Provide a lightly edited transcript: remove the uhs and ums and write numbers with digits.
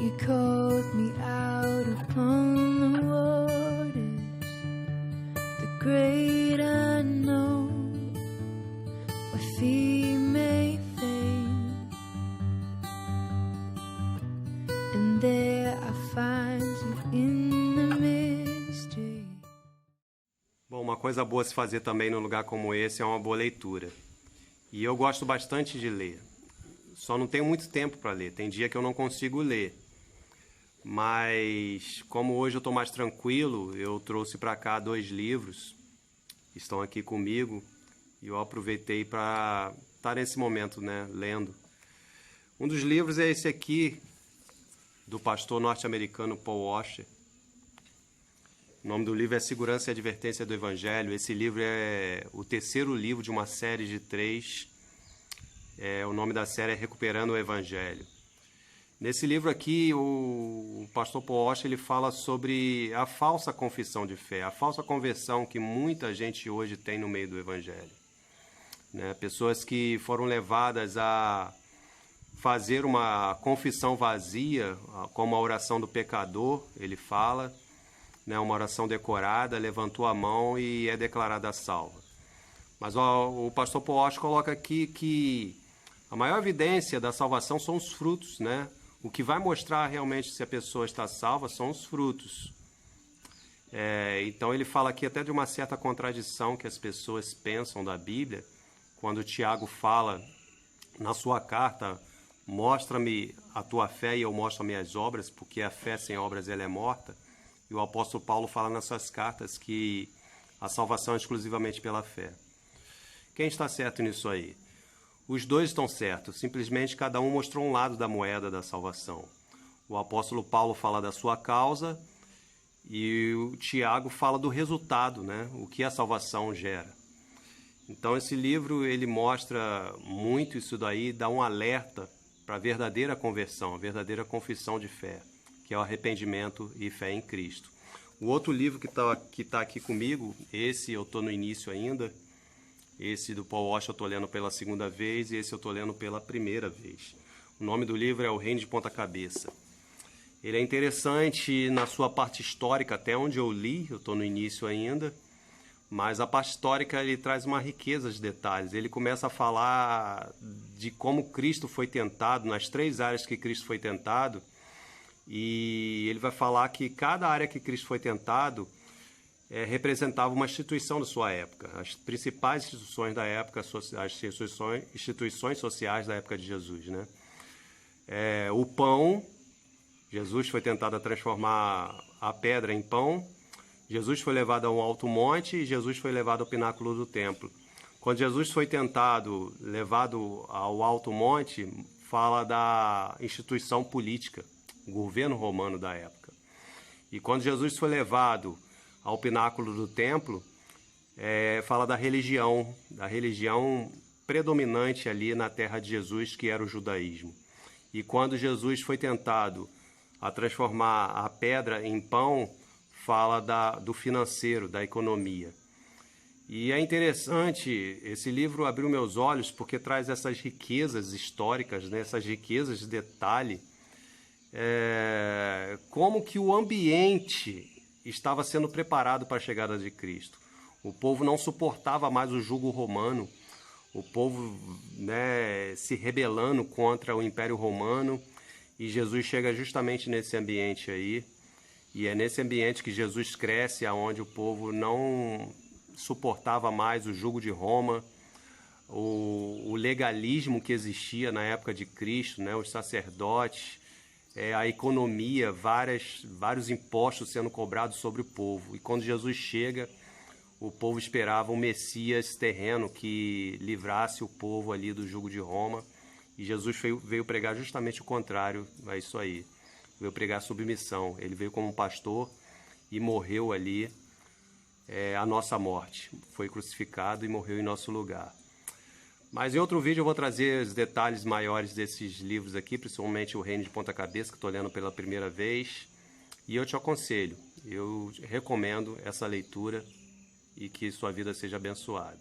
You called me out upon the waters, the great unknown, where feet may fail, and there I find you in the mystery. Bom, uma coisa boa a se fazer também num lugar como esse é uma boa leitura. E eu gosto bastante de ler. Só não tenho muito tempo para ler. Tem dia que eu não consigo ler. Mas como hoje eu estou mais tranquilo, eu trouxe para cá 2 livros que estão aqui comigo e eu aproveitei para estar nesse momento, né, lendo. Um dos livros é esse aqui, do pastor norte-americano Paul Washer. O nome do livro é Segurança e Advertência do Evangelho. Esse livro é o 3º livro de uma série de 3. O nome da série é Recuperando o Evangelho. Nesse livro aqui, o pastor Paul Washer, ele fala sobre a falsa confissão de fé, a falsa conversão que muita gente hoje tem no meio do Evangelho. Né? Pessoas que foram levadas a fazer uma confissão vazia, como a oração do pecador, ele fala, né? Uma oração decorada, levantou a mão e é declarada salva. Mas o pastor Paul Washer coloca aqui que a maior evidência da salvação são os frutos, né? O que vai mostrar realmente se a pessoa está salva são os frutos. Então ele fala aqui até de uma certa contradição que as pessoas pensam da Bíblia, quando Tiago fala na sua carta, mostra-me a tua fé e eu mostro as minhas obras, porque a fé sem obras ela é morta. E o apóstolo Paulo fala nas suas cartas que a salvação é exclusivamente pela fé. Quem está certo nisso aí? Os 2 estão certos, simplesmente cada um mostrou um lado da moeda da salvação. O apóstolo Paulo fala da sua causa e o Tiago fala do resultado, né? O que a salvação gera. Então esse livro ele mostra muito isso daí, dá um alerta para a verdadeira conversão, a verdadeira confissão de fé, que é o arrependimento e fé em Cristo. O outro livro que tá aqui comigo, esse eu estou no início ainda, esse do Paul Washer eu estou lendo pela 2ª vez e esse eu estou lendo pela 1ª vez. O nome do livro é O Reino de Ponta Cabeça. Ele é interessante na sua parte histórica, até onde eu li, eu estou no início ainda, mas a parte histórica ele traz uma riqueza de detalhes. Ele começa a falar de como Cristo foi tentado, nas 3 áreas que Cristo foi tentado, e ele vai falar que cada área que Cristo foi tentado representava uma instituição da sua época. As principais instituições da época, as instituições sociais da época de Jesus, né? O pão, Jesus foi tentado a transformar a pedra em pão, Jesus foi levado a um alto monte e Jesus foi levado ao pináculo do templo. Quando Jesus foi tentado, levado ao alto monte, fala da instituição política, o governo romano da época. E quando Jesus foi levado ao pináculo do templo, fala da religião predominante ali na terra de Jesus, que era o judaísmo. E quando Jesus foi tentado a transformar a pedra em pão, fala do financeiro, da economia. E é interessante, esse livro abriu meus olhos porque traz essas riquezas históricas, né, essas riquezas de detalhe, como que o ambiente estava sendo preparado para a chegada de Cristo. O povo não suportava mais o jugo romano, o povo, né, se rebelando contra o Império Romano, e Jesus chega justamente nesse ambiente aí, e é nesse ambiente que Jesus cresce, aonde o povo não suportava mais o jugo de Roma, o legalismo que existia na época de Cristo, né, os sacerdotes, a economia, vários impostos sendo cobrados sobre o povo. E quando Jesus chega, o povo esperava um Messias terreno que livrasse o povo ali do jugo de Roma. E Jesus veio pregar justamente o contrário a isso aí. Veio pregar submissão. Ele veio como um pastor e morreu ali a nossa morte. Foi crucificado e morreu em nosso lugar. Mas em outro vídeo eu vou trazer os detalhes maiores desses livros aqui, principalmente O Reino de Ponta Cabeça, que estou lendo pela 1ª vez. E eu te aconselho, eu recomendo essa leitura e que sua vida seja abençoada.